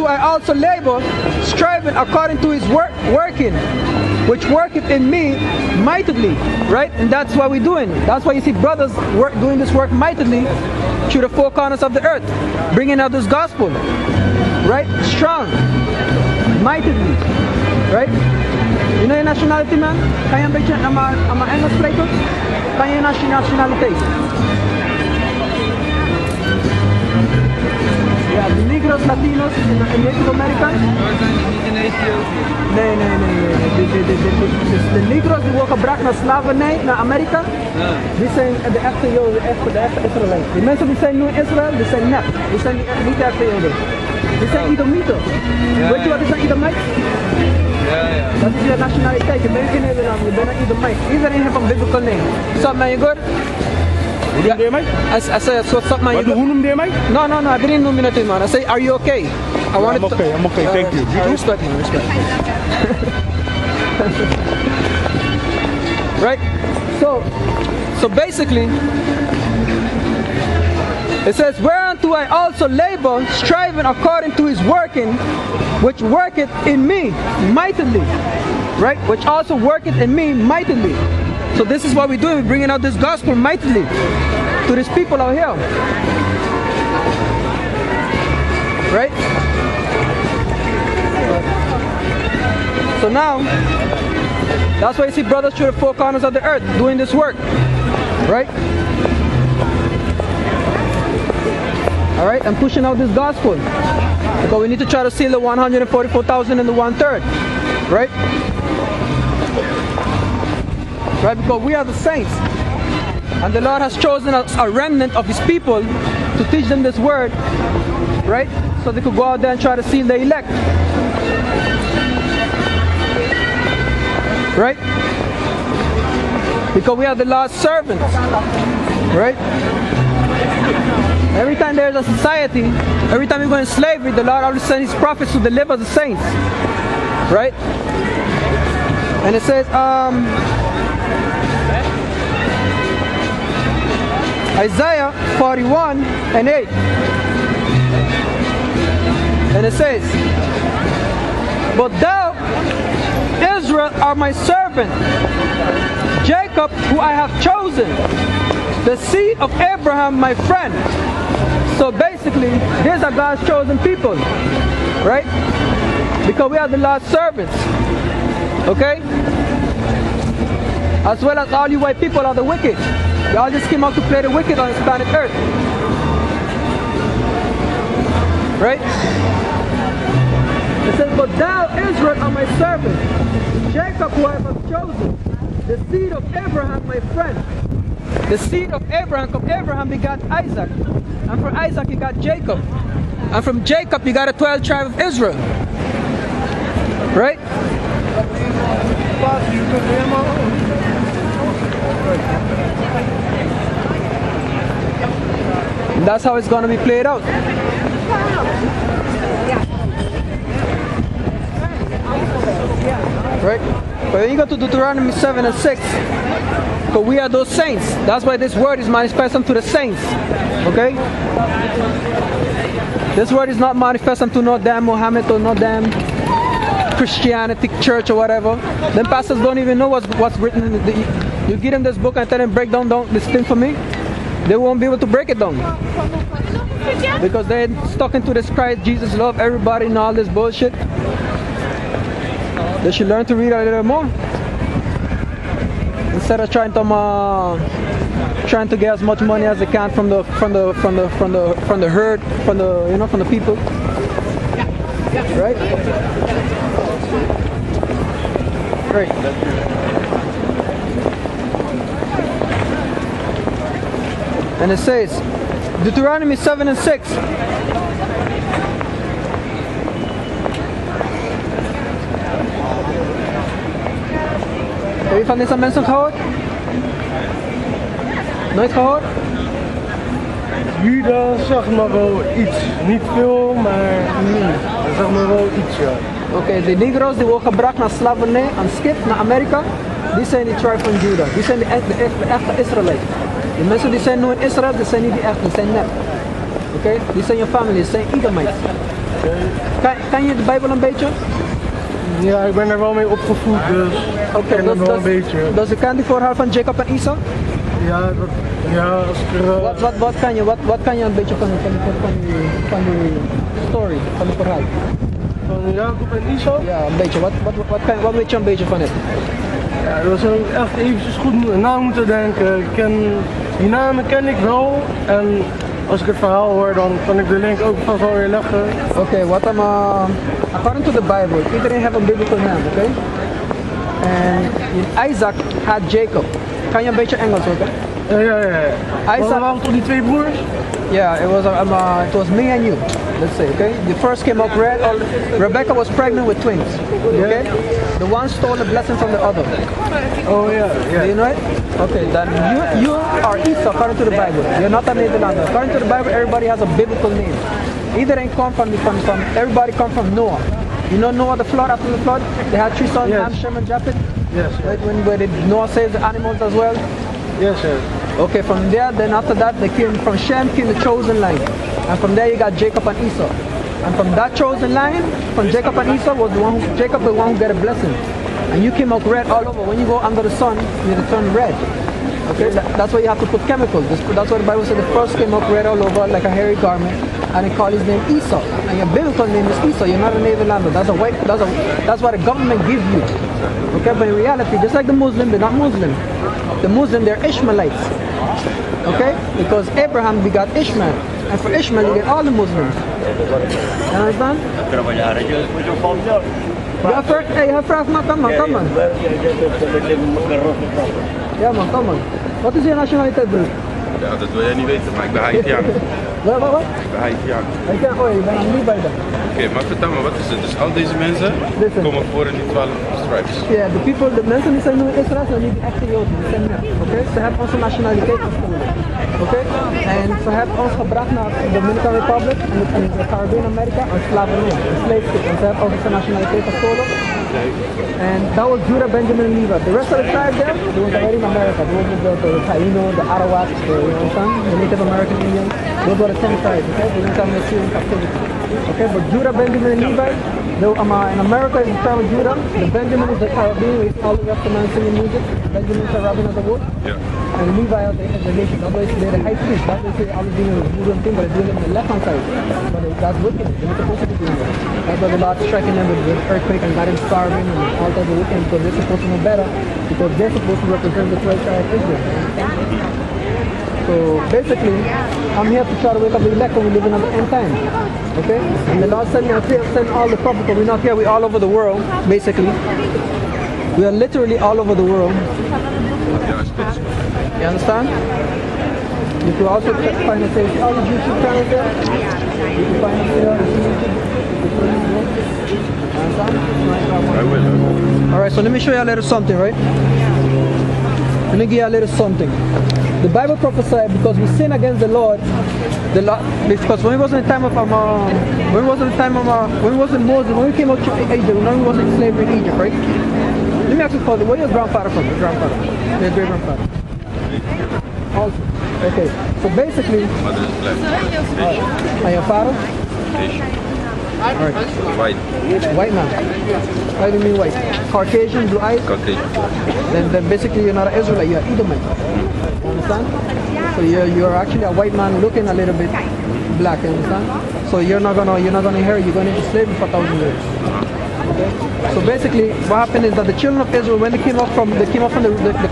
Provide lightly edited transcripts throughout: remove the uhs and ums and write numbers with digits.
I also labor, striving according to his working, which worketh in me mightily, right? And that's what we're doing. That's why you see brothers doing this work mightily through the four corners of the earth, bringing out this gospel, right? Strong, mightily, right? You know your nationality, man? Kan je een beetje aan mijn Engels spreken? Kan je nationaliteit? Ja, de Negros, Latinos en Native Americans? Nee. De Negros die worden gebracht naar slavernij, naar Amerika. Die zijn de echte Joden, de echte Israëlieten. Die mensen die zijn nu in Israël, die zijn nep. Die zijn niet de echte Joden. Die zijn Idomieten. Weet je wat is een Idomite? Ja. Dat is je nationaliteit. Je bent geen Nederlander, je bent een Idomite. Iedereen heeft een biblical name. What's up, man? You good? Hoe noemde je mij? I said, what's up, man? You good? Hoe noemde je mij? No, I didn't know nothing, man. I say, are you okay? I'm okay, thank you. Respect, man, respect. Right? So basically, it says, whereunto I also labor, striving according to his working, which worketh in me mightily. Right? Which also worketh in me mightily. So this is what we're doing. We're bringing out this gospel mightily to these people out here. Right? So now, that's why you see brothers through the four corners of the earth doing this work. Right? Alright, I'm pushing out this gospel. Because we need to try to seal the 144,000 in the 1/3. Right? Right, because we are the saints. And the Lord has chosen a remnant of his people to teach them this word. Right? So they could go out there and try to seal the elect. Right? Because we are the Lord's servants. Right? Every time there's a society, every time we go in slavery, the Lord always sends his prophets to deliver the saints. Right? And it says, Isaiah 41:8. And it says, but thou, Israel, are my servant, Jacob, who I have chosen, the seed of Abraham, my friend. So basically, these are God's chosen people, right? Because we are the Lord's servants, okay? As well as all you white people are the wicked. Y'all just came out to play the wicked on this planet Earth. Right? It says, but thou, Israel, are my servant, Jacob, who I have chosen, the seed of Abraham, my friend. The seed of Abraham, because Abraham begot Isaac. And from Isaac he got Jacob. And from Jacob you got a 12th tribe of Israel. Right? And that's how it's going to be played out. Right? But when you go to Deuteronomy 7:6, because we are those saints. That's why this word is manifest unto the saints. Okay? This word is not manifest unto no damn Muhammad or no damn Christianity church or whatever. Them pastors don't even know what's written in the... You give them this book and tell them break down this thing for me, they won't be able to break it down. Because they're stuck into this Christ, Jesus love everybody and all this bullshit. They should learn to read a little more. Instead of trying to get as much money as they can from the herd, from the people. Right? Right. And it says, Deuteronomy 7:6. Heb je van deze mensen gehoord? Nooit gehoord? Juda zag maar wel iets. Niet veel, maar zag maar wel iets, ja. Oké, de Negro's die worden gebracht naar slavernij, aan schip naar Amerika, die zijn die tribe van Juda. Die zijn de echte Israëlieten. De mensen die zijn nu in Israël, die zijn niet die echte, die zijn nep. Oké, die zijn je familie, die zijn Edomites. Kan je de Bijbel een beetje? Ja, ik ben er wel mee opgevoed, dus ik ken hem wel een beetje. Dus je kent die verhaal van Jacob en Esau? Ja, als ik er... Wat kan je een beetje van die story, van het verhaal? Van Jacob en Esau? Ja, een beetje. Wat weet je een beetje van het? Ja, dat zou ik echt eventjes goed na moeten denken. Die namen ken ik wel en als ik het verhaal hoor, dan kan ik de link ook vast wel weer leggen. Oké, according to the Bible, iedereen heeft een biblical naam, oké? En Isaac had Jacob. Kan je een beetje Engels ook, hè? Ja. Isaac waren toch die twee broers? Yeah, it was me and you, let's say, okay? The first came up red, Rebecca was pregnant with twins, okay? The one stole the blessing from the other. Oh yeah. Do you know it? Okay, then you are Esau according to the Bible. You're not a Nederlander. According to the Bible, everybody has a biblical name. Iedereen come from everybody come from Noah. You know Noah, the flood, after the flood? They had 3 sons, Ham, Shem, and Japheth? Yes. Right, where Noah saves the animals as well? Yes. Okay, from there, then after that, from Shem came the chosen line. And from there you got Jacob and Esau. And from that chosen line, from Jacob and Esau, was Jacob the one who got a blessing. And you came out red all over. When you go under the sun, you turn red. Okay, that's why you have to put chemicals. That's why the Bible said the first came up red all over like a hairy garment, and they call his name Esau. And your biblical name is Esau. You're not a Nederlander. That's what the government gives you. Okay, but in reality, just like the Muslim, they're not Muslim. The Muslim, they're Ishmaelites. Okay, because Abraham begot Ishmael, and for Ishmael you get all the Muslims. You understand? Ja, vraag maar, kom man. Ja man, kom man. Wat is je nationaliteit, broer? Ja, dat wil jij niet weten, maar ik ben Haitiaan. Wat? Ik ben Haitiaan. Je bent aan Libië dan. Oké, maar vertel me, wat is het? Dus al deze mensen komen voor in die 12 stripes? Ja, de mensen die zijn nu in Israël zijn niet de echte Joden, die zijn net. Oké? Ze hebben onze nationaliteit gestolen. Oké? En ze hebben ons gebracht naar de Dominican Republic en de Caribbean Amerika als slavernij, een slave ship. En ze hebben onze nationaliteit gestolen. And that was Judah, Benjamin, and Levi. The rest of the tribe there, they was already in America. They was the Taino, the Arawaks, the Native American Indians. Those were the 10 tribes, okay? They didn't come in Syrian captivity. Okay, but Judah, Benjamin, and Levi, in America is the tribe of Judah. The Benjamin is the Caribbean, with all the rest of man singing music. Benjamin is the Robin of the Wood. Yeah. And Levi is the nation. That's why they're the high priest. That's why they say all the doing is voodoo and thing, but they're doing it on the left hand side. But that's wicked. They're not supposed to be doing that. That's why the Lord striking them with earthquake and got them starving and all types of wicked, because they're supposed to know better, because they're supposed to represent the 12 tribes of Israel. So basically, I'm here to try to wake up the elect when we live in the end time. Okay? And the Lord sent me here, send all the prophets, but we're not here, we're all over the world, basically. We are literally all over the world. You understand? You can also find us on all the YouTube channels there. You can find us here on YouTube. I will. Alright, so let me show you a little something, right? Let me give you a little something. The Bible prophesied because we sin against the Lord, because when it was in the time of when it was in Moses, when we came out to Egypt, when we was in slavery in Egypt, right? Let me ask you a question. Where is your grandfather from? Your grandfather? Your great grandfather? Also. Okay. So basically. Mother is black. And your father? Asian. Alright. White. White man. Why do you mean white? Caucasian, blue eyes? Caucasian. Then basically you're not an Israelite, you're Edomite. You understand? So you're actually a white man looking a little bit black, you understand? So you're not gonna inherit, you're gonna be slavery for 1,000 years. Okay? So basically what happened is that the children of Israel, when they came up from the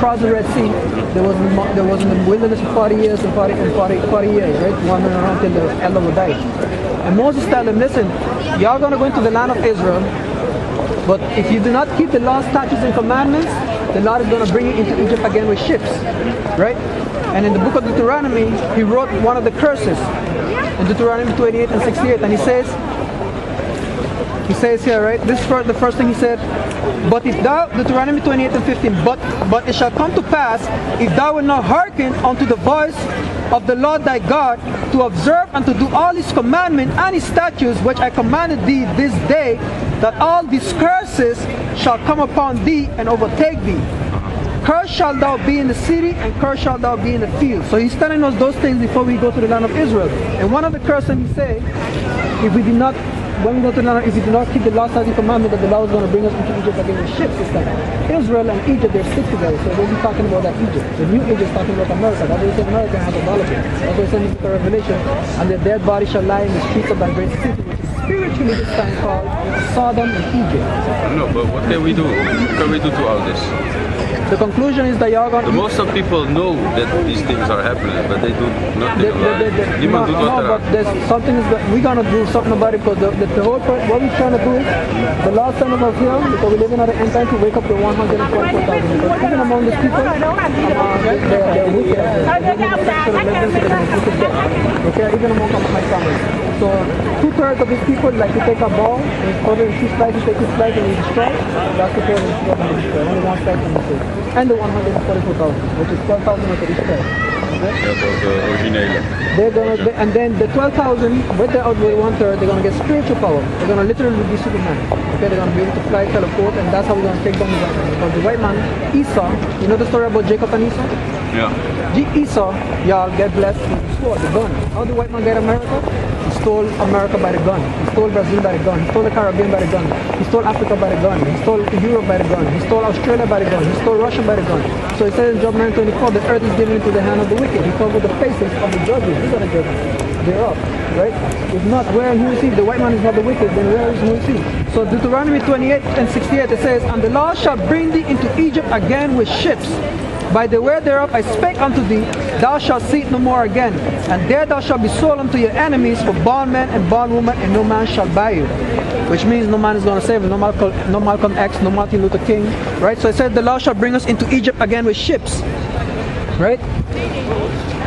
cross of the Red Sea, there was in the wilderness for 40 years and 40 years, right? Wandering around till the elder would die. And Moses told them, listen, y'all gonna go into the land of Israel, but if you do not keep the laws, statutes, and commandments, the Lord is going to bring you into Egypt again with ships, right? And in the book of Deuteronomy, he wrote one of the curses in Deuteronomy 28 and 68, and he says here, right? This is the first thing he said. But if thou, Deuteronomy 28 and 15, but it shall come to pass, if thou wilt not hearken unto the voice of the Lord thy God, to observe and to do all his commandments and his statutes, which I commanded thee this day, that all these curses shall come upon thee and overtake thee. Cursed shalt thou be in the city, and cursed shalt thou be in the field. So he's telling us those things before we go to the land of Israel. And one of the curses he said, if we do not when we go to the land, if we do not keep the last statute commandment that the law is going to bring us into Egypt again with ships, it's like Israel and Egypt, they're stick together. So we'll be talking about that Egypt. The new Egypt is talking about America. That's why we say America has a dollar. That's why we say in the Revelation, and the dead body shall lie in the streets of that great city, which is spiritually this time called Sodom and Egypt. No, but what can we do? What can we do to all this? The conclusion is that you're going to... Most of people know that these things are happening, but they do nothing about it. Niemand doet wat No, but there's something is that we're going to do something about it, because the whole point, what we're trying to do is, the last time I was here, because we live in the end time, to wake up the 144,000. Because even among these people, they're wicked. Okay, even among my family. So 2/3 of these people, like, you take a ball, and you put it in 2 slices, take 2 slices, and you destroy. That's the point of the destroy. Only 1 slice can be saved. And the 144,000, which is 12,000 of the destroy. Okay? Ja, dat is de originele. And then the 12,000, with the outweigh 1/3, they're gonna get spiritual power. They're gonna literally be Superman. Okay, they're gonna be able to fly, teleport, and that's how we're gonna take down the white man. Because the white man, Esau, you know the story about Jacob and Esau? Yeah. Esau, y'all get blessed with the sword, the gun. How did the white man get America? He stole America by the gun. He stole Brazil by the gun. He stole the Caribbean by the gun. He stole Africa by the gun. He stole Europe by the gun. He stole Australia by the gun. He stole Russia by the gun. So it says in Job 9:24, the earth is given into the hand of the wicked. He covered the faces of the judges. These are the judges. They're up, right? If not, where who is he? The white man is not the wicked, then where is who is he? So Deuteronomy 28 and 68, it says, and the Lord shall bring thee into Egypt again with ships. By the way thereof I spake unto thee, thou shalt see it no more again. And there thou shalt be sold unto your enemies for bondmen and bondwomen, and no man shall buy you. Which means no man is going to save you. No Malcolm X, no Martin Luther King. Right? So it says the Lord shall bring us into Egypt again with ships. Right?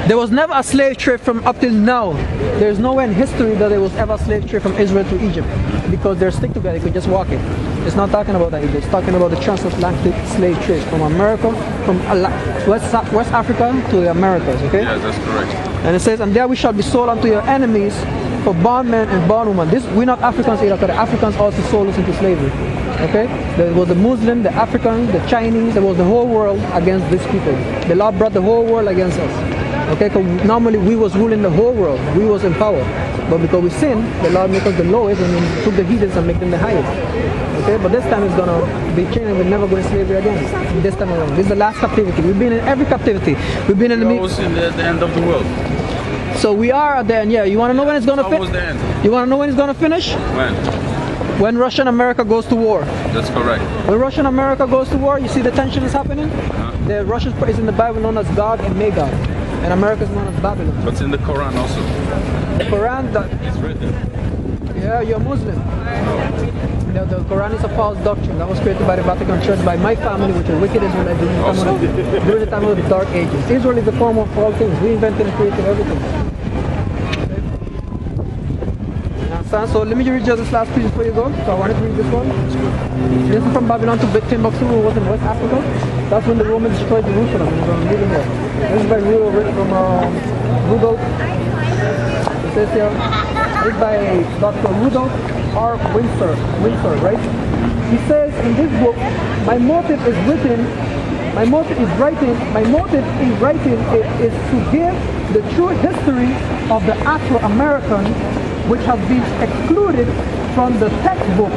There was never a slave trade from up till now. There's nowhere in history that there was ever a slave trade from Israel to Egypt, because they're stick together. You could just walk it. It's not talking about that either. It's talking about the transatlantic slave trade from America, from West Africa to the Americas. Okay? Yeah, that's correct. And it says, and there we shall be sold unto your enemies for bondmen and bondwomen. We're not Africans either, because the Africans also sold us into slavery. Okay? There was the Muslim, the African, the Chinese. There was the whole world against these people. The Lord brought the whole world against us. Okay, because normally we was ruling the whole world, we was in power, but because we sinned, the Lord made us the lowest and then took the heathens and make them the highest. Okay, but this time it's gonna be changed and we're never going to slavery again. This time around, this is the last captivity. We've been in every captivity. We've been in the almost in the end of the world. So we are at the end. Yeah, you want to know when it's gonna finish? You want to know when it's gonna finish? When? When Russia and America goes to war. That's correct. When Russia and America goes to war, you see the tension is happening. The Russian is in the Bible known as Gog and Magog. And America is known as Babylon. But in the Quran also. The Quran, it's written. Yeah, you're Muslim. No, the Quran is a false doctrine that was created by the Vatican Church, by my family, which are wicked Israelites during the time of the Dark Ages. Israel is the form of all things. We invented and created everything. Okay. So let me read just this last piece before you go. So I wanted to read this one. This is from Babylon to Timbuktu, who was in West Africa. That's when the Romans destroyed Jerusalem. This is by Rudolph, written from Rudolph. It says here, it's by Dr. Rudolph R. Windsor, right? He says in this book, my motive in writing is to give the true history of the Afro-American, which have been excluded from the textbook.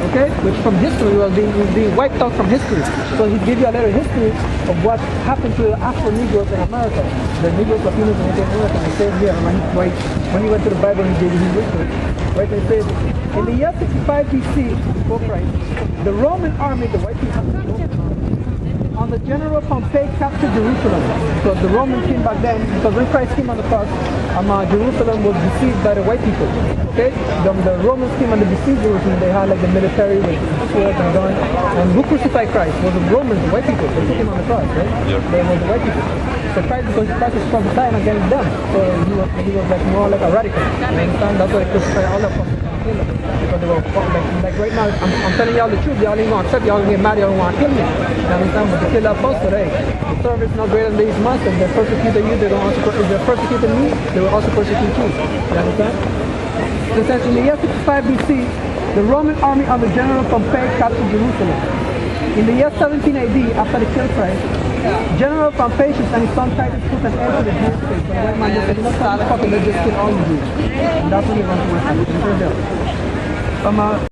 Okay, which from history was being wiped out from history. So he gave you a little history of what happened to the Afro-Negroes in America, the Negroes, Latinos, and Native Americans. He says here, when he went to the Bible, he gave you his history. Right, it says, in the year 65 BC, before Christ, the Roman army, the white people, on the general Pompey captured Jerusalem, because the Romans came back then, because when Christ came on the cross, Jerusalem was besieged by the white people. Okay? The Romans came and they besieged Jerusalem. They had like the military with swords and guns. And who crucified Christ? Was the Romans, the white people. They took him on the cross, right? Yep. They were the white people. So Christ, because Christ was prophesying against them, so he was like more like a radical. You understand? That's why they crucified all the prophets. Because they were like right now, I'm telling y'all the truth, y'all ain't gonna accept, y'all gonna get mad, y'all wanna kill me. You understand? But to kill that apostle, hey, the service is not greater than these monsters. They persecuted you, they're gonna also if they're persecuting me, they will also persecute you. You understand? So it says in the year 65 BC, the Roman army under General Pompey captured Jerusalem. In the year 17 AD, after the kill Christ, General Pompey and his son Titus put an end to the Jewish state. So the white man just said, let's just kill all the Jews. And that's when he went to West Africa. Come on.